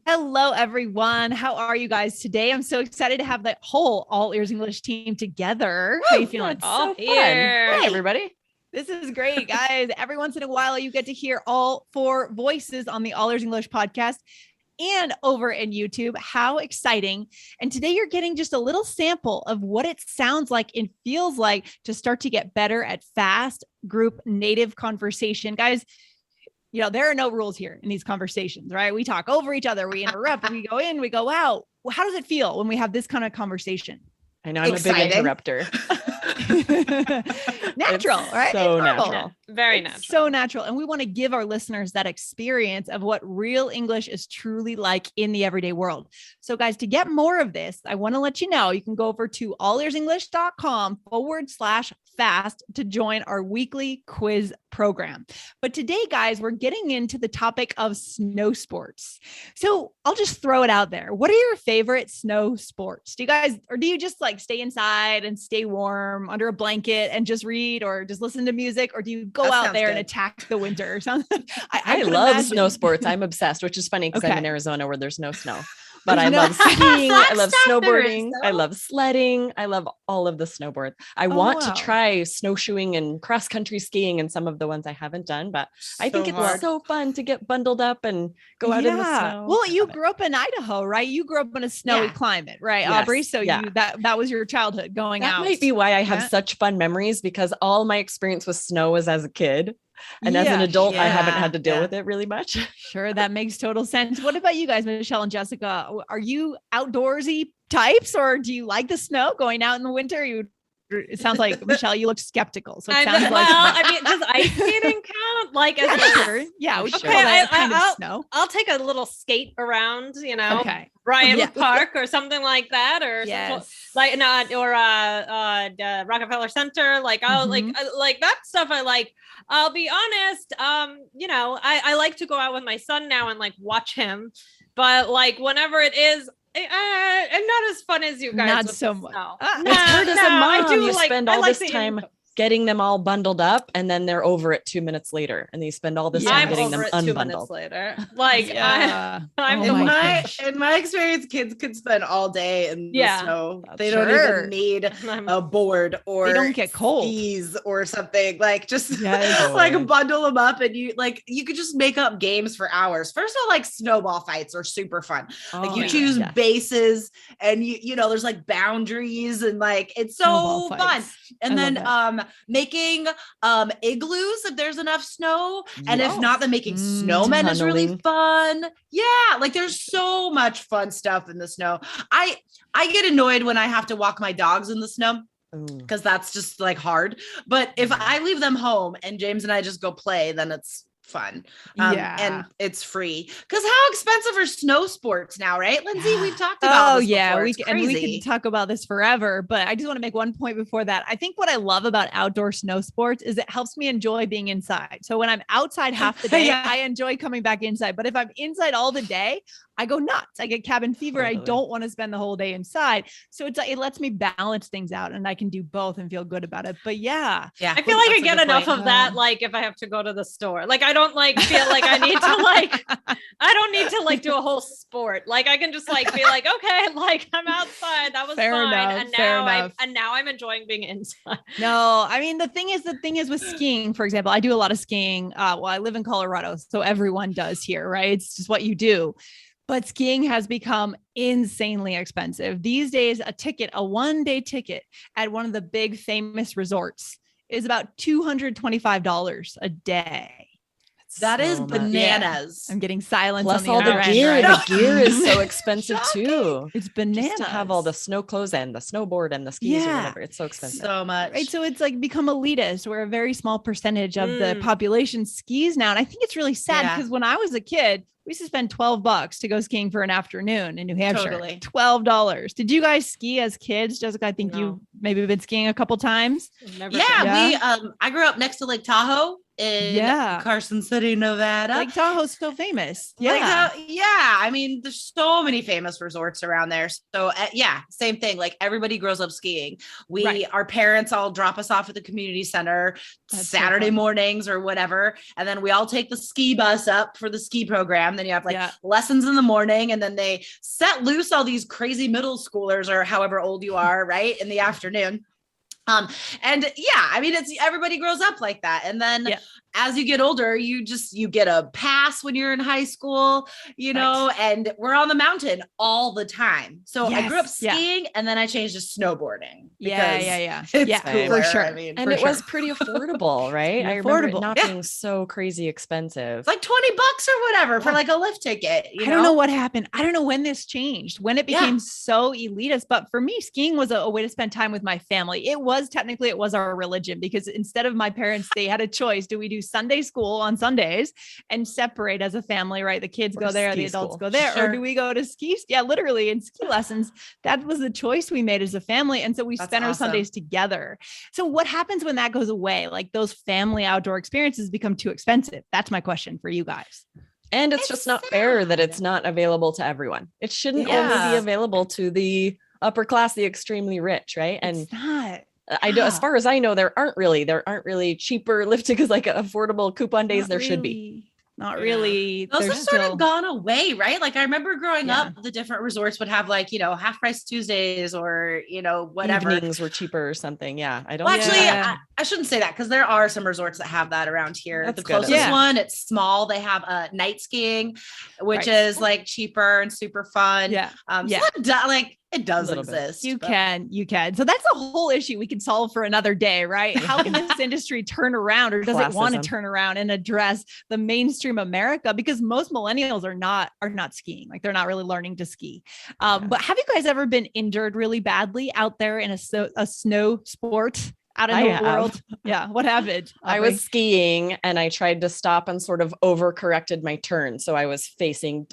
Hello, everyone. How are you guys today? I'm so excited to have the whole All Ears English team together. How are you feeling? All here. Hey, everybody. This is great, guys. Every once in a while, you get to hear all four voices on the All Ears English podcast and over in YouTube. How exciting. And today you're getting just a little sample of what it sounds like and feels like to start to get better at fast group native conversation. Guys, you know, there are no rules here in these conversations, right? We talk over each other, we interrupt, we go in, we go out. Well, how does it feel when we have this kind of conversation? I know I'm a big interrupter. Natural, right? So natural. Yeah, very natural. So natural. And we want to give our listeners that experience of what real English is truly like in the everyday world. So guys, to get more of this, I want to let you know, you can go over to allearsenglish.com/fast to join our weekly quiz program. But today, guys, we're getting into the topic of snow sports. So I'll just throw it out there. What are your favorite snow sports? Do you guys, or do you just like stay inside and stay warm under a blanket and just read or just listen to music? Or do you go out there and attack the winter or something? I love snow sports. I'm obsessed, which is funny because I'm in Arizona where there's no snow. But I love skiing. I love snowboarding. I love sledding. I love all of the snowboards. I want to try snowshoeing and cross country skiing and some of the ones I haven't done, but I think it's so fun to get bundled up and go out in the snow. Well, you grew up in Idaho, right? You grew up in a snowy climate, right, yes. Aubrey? So that was your childhood going out. That might be why I have such fun memories, because all my experience with snow was as a kid. And as an adult, I haven't had to deal with it really much. Sure. That makes total sense. What about you guys, Michelle and Jessica? Are you outdoorsy types, or do you like the snow going out in the winter? It sounds like, Michelle, you look skeptical. So it sounds does ice skating count? Like, as sure. Yeah. We should snow. I'll take a little skate around, Bryant Park or something like that, or Rockefeller Center. Like, I'll like that stuff. I like. I'll be honest. I like to go out with my son now and like watch him, but like whenever it is. I'm not as fun as you guys. Not so much. It's hard as a mom. You spend all this time getting them all bundled up, and then they're over it 2 minutes later, and you spend all this time getting them unbundled. 2 minutes later, like in my experience, kids could spend all day in the snow. They don't even need a board, or they don't get cold skis or something. Like just like bundle them up, and you could just make up games for hours. First of all, like snowball fights are super fun. Like you choose bases, and you know there's like boundaries, and like it's so fun. And then making igloos if there's enough snow, and if not, then making snowmen is really fun. Like there's so much fun stuff in the snow. I get annoyed when I have to walk my dogs in the snow, because that's just like hard. But if I leave them home and James and I just go play, then it's fun. And it's free, because how expensive are snow sports now, right, Lindsay? We've talked about this before. We can talk about this forever, but I just want to make one point before that. I think what I love about outdoor snow sports is it helps me enjoy being inside. So when I'm outside half the day, I enjoy coming back inside. But if I'm inside all the day, I go nuts. I get cabin fever. I don't want to spend the whole day inside. So it lets me balance things out, and I can do both and feel good about it. But I feel like I get enough of that. Like if I have to go to the store, like I don't like feel like I need to like, I don't need to like do a whole sport. Like I can just like be like, okay, like I'm outside. That was fine. And now I'm enjoying being inside. No, I mean, the thing is with skiing, for example, I do a lot of skiing. I live in Colorado, so everyone does here, right? It's just what you do. But skiing has become insanely expensive. These days, a one-day ticket at one of the big famous resorts is about $225 a day. That is bananas. I'm getting silence. Plus on the all the gear. right? The gear is so expensive too. It's bananas. Just to have all the snow clothes and the snowboard and the skis or whatever. It's so expensive. So much. Right. So it's like become elitist, where a very small percentage of the population skis now. And I think it's really sad, because when I was a kid, we used to spend $12 to go skiing for an afternoon in New Hampshire. Totally. $12. Did you guys ski as kids, Jessica? I think you maybe been skiing a couple times. I grew up next to Lake Tahoe, in Carson City, Nevada. Lake Tahoe's so famous. Yeah. I mean, there's so many famous resorts around there. So same thing. Like everybody grows up skiing. Our parents all drop us off at the community center Saturday mornings or whatever. And then we all take the ski bus up for the ski program. Then you have lessons in the morning, and then they set loose all these crazy middle schoolers or however old you are, right, in the afternoon. I mean, it's everybody grows up like that. And then as you get older, you get a pass when you're in high school, and we're on the mountain all the time. So I grew up skiing and then I changed to snowboarding. Yeah. Cooler, for sure. I mean, and it was pretty affordable, right? I remember it not being so crazy expensive. It's like $20 or whatever for like a lift ticket. I don't know what happened. I don't know when this changed, when it became so elitist, but for me, skiing was a way to spend time with my family. It was our religion, because instead of my parents, they had a choice. Do we do Sunday school on Sundays and separate as a family, right? The kids go there, the adults go there, or do we go to ski? Yeah, literally in ski lessons. That was the choice we made as a family. And so we spent our Sundays together. So what happens when that goes away? Like those family outdoor experiences become too expensive. That's my question for you guys. And it's just not fair that it's not available to everyone. It shouldn't only be available to the upper class, the extremely rich, right? And it's not. I know, as far as I know, there aren't really cheaper lift tickets, like affordable coupon days. There should be. Not really. Those have sort of gone away, right? Like I remember growing up, the different resorts would have like, half price Tuesdays or, whatever. Evenings were cheaper or something. Yeah. I don't I shouldn't say that, because there are some resorts that have that around here. That's the closest one, it's small. They have night skiing, which is like cheaper and super fun. Yeah. It does exist. You can. So that's a whole issue we can solve for another day, right? How can this industry turn around, or does it want to turn around and address the mainstream America? Because most millennials are not skiing. Like they're not really learning to ski. But have you guys ever been injured really badly out there in a snow sport? Out in the world. Yeah. What happened? I was skiing and I tried to stop and sort of overcorrected my turn. So I was facing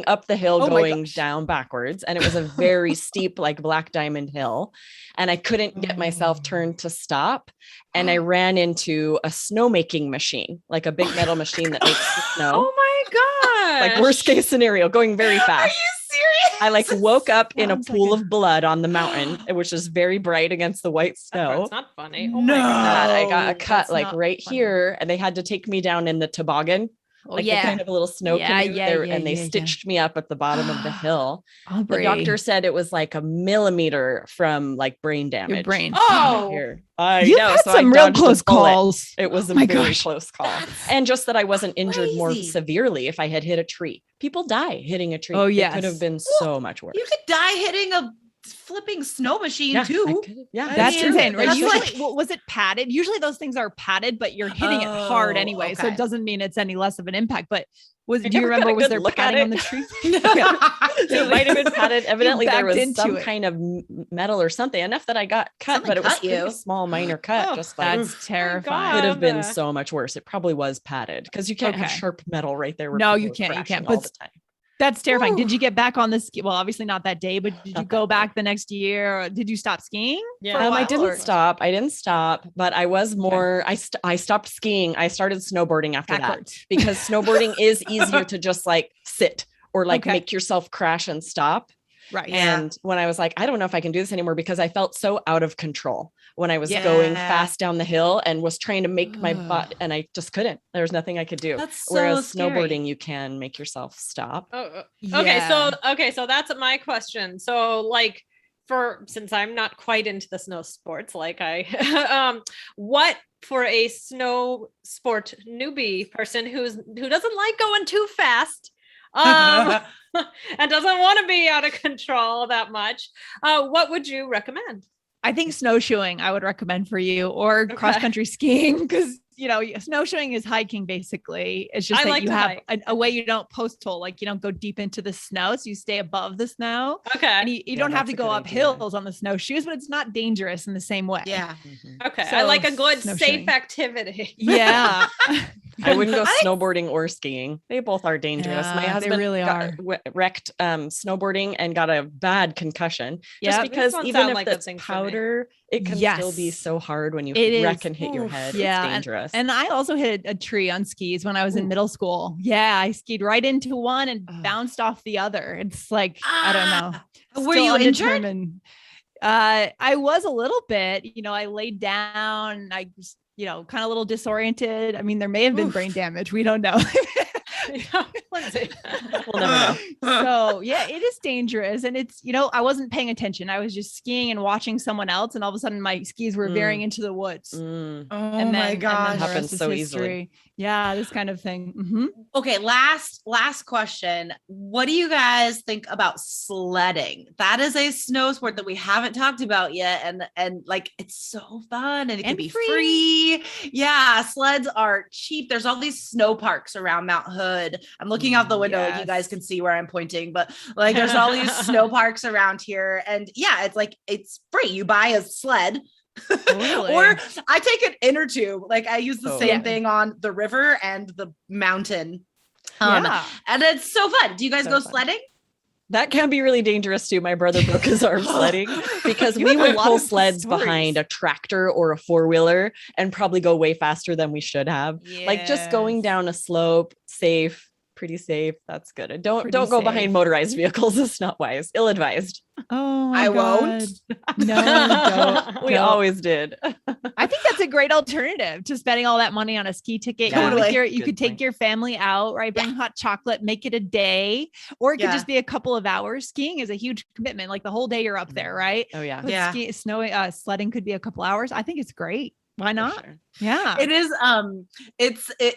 up the hill, going down backwards. And it was a very steep, like Black Diamond Hill. And I couldn't get myself turned to stop. And I ran into a snowmaking machine, like a big metal machine that makes the snow. Oh my God. Like worst case scenario, going very fast. Are you serious? I like woke up in a pool of blood on the mountain, which is very bright against the white snow. It's not funny. Oh my God. I got a cut like right here, and they had to take me down in the toboggan. The kind of a little snow canoe there, and they stitched me up at the bottom of the hill. Aubrey. The doctor said it was like a millimeter from like brain damage. Your brain. Oh, you had some real close calls. It was a very close call. And just that I wasn't injured more severely if I had hit a tree. People die hitting a tree. Oh, yeah. It could have been so much worse. You could die hitting a flipping snow machine too. That's insane. Right? Usually, was it padded? Usually those things are padded, but you're hitting it hard anyway. So it doesn't mean it's any less of an impact. But do you remember, was there padding on the tree? It might have been padded. Evidently there was some kind of metal or something, enough that I got cut, but it was a small minor cut. That's terrifying. Could have been so much worse. It probably was padded, because you can't have sharp metal right there. No, you can't. You can't. But that's terrifying. Did you get back on the ski? Well, obviously not that day, but did you go back the next year? Or did you stop skiing? Yeah, I didn't stop, but I was more, I stopped skiing. I started snowboarding after that, because snowboarding is easier to just like sit or like make yourself crash and stop. Right. And when I was like, I don't know if I can do this anymore, because I felt so out of control when I was going fast down the hill and was trying to make my butt, and I just couldn't. There was nothing I could do. Whereas snowboarding, you can make yourself stop. Okay. So that's my question. So like, since I'm not quite into the snow sports, like what for a snow sport newbie person who doesn't like going too fast, and doesn't want to be out of control that much, what would you recommend? I think snowshoeing I would recommend for you, or cross-country skiing, because snowshoeing is hiking basically. It's just that you have a way you don't post hole, like you don't go deep into the snow, so you stay above the snow. Okay. And you don't have to go up hills on the snowshoes, but it's not dangerous in the same way. Yeah. Okay. So I like a good safe activity. Yeah. I wouldn't go snowboarding or skiing. They both are dangerous. My husband really wrecked snowboarding and got a bad concussion just because even if it's powder, it can still be so hard when you wreck and hit your head. Yeah. It's dangerous. And I also hit a tree on skis when I was in middle school. Yeah. I skied right into one and bounced off the other. It's like, I don't know. Were you injured? I was a little bit, I laid down. I was, kind of a little disoriented. I mean, there may have been brain damage. We don't know. Lindsay. We'll never know. So yeah, it is dangerous. And it's, I wasn't paying attention. I was just skiing and watching someone else. And all of a sudden my skis were veering into the woods. Oh my gosh. It happens so easily. Yeah. This kind of thing. Mm-hmm. Okay. Last question. What do you guys think about sledding? That is a snow sport that we haven't talked about yet. And like, it's so fun and it can be free. Yeah. Sleds are cheap. There's all these snow parks around Mount Hood. I'm looking out the window. You guys can see where I'm pointing, but like, there's all these snow parks around here. And yeah, it's like, it's free. You buy a sled. Really? Or I take an inner tube. Like I use the same thing on the river and the mountain. And it's so fun. Do you guys go sledding? That can be really dangerous too. My brother broke his arm sledding because we would pull sleds behind a tractor or a 4-wheeler and probably go way faster than we should have. Like just going down a slope, pretty safe. That's good. Don't go behind motorized vehicles. It's not wise. Ill-advised. Oh, I won't. No, we always did. I think that's a great alternative to spending all that money on a ski ticket. Totally. You could take your family out, right? Bring hot chocolate, make it a day, or it could just be a couple of hours. Skiing is a huge commitment. Like the whole day you're up there, right? Oh yeah. But sledding could be a couple hours. I think it's great. Why not? Sure. Yeah, it is.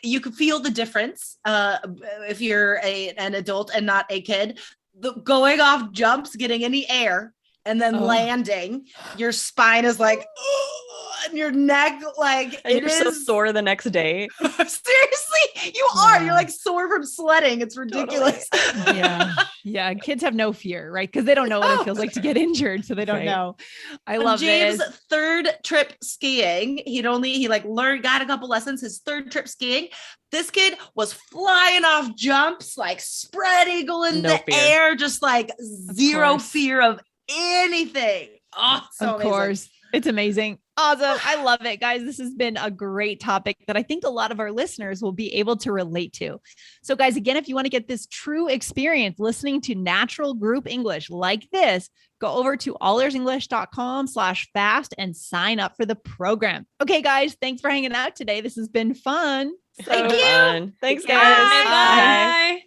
You can feel the difference if you're an adult and not a kid. Going off jumps, getting in the air, and then landing. Your spine is like, and your neck like, and you're so sore the next day. Seriously, you are. You're like sore from sledding. It's ridiculous. Totally. Yeah. Kids have no fear, right? Because they don't know what it feels like to get injured, so they don't know. I love James' third trip skiing. He got a couple lessons. His third trip skiing. This kid was flying off jumps, like spread eagle in the air, just like zero fear of anything. Oh, so of course. It's amazing. Awesome. I love it, guys. This has been a great topic that I think a lot of our listeners will be able to relate to. So guys, again, if you want to get this true experience listening to natural group English like this, go over to allersenglish.com/fast and sign up for the program. Okay, guys, thanks for hanging out today. This has been fun. Thank you. Thanks, guys. Bye.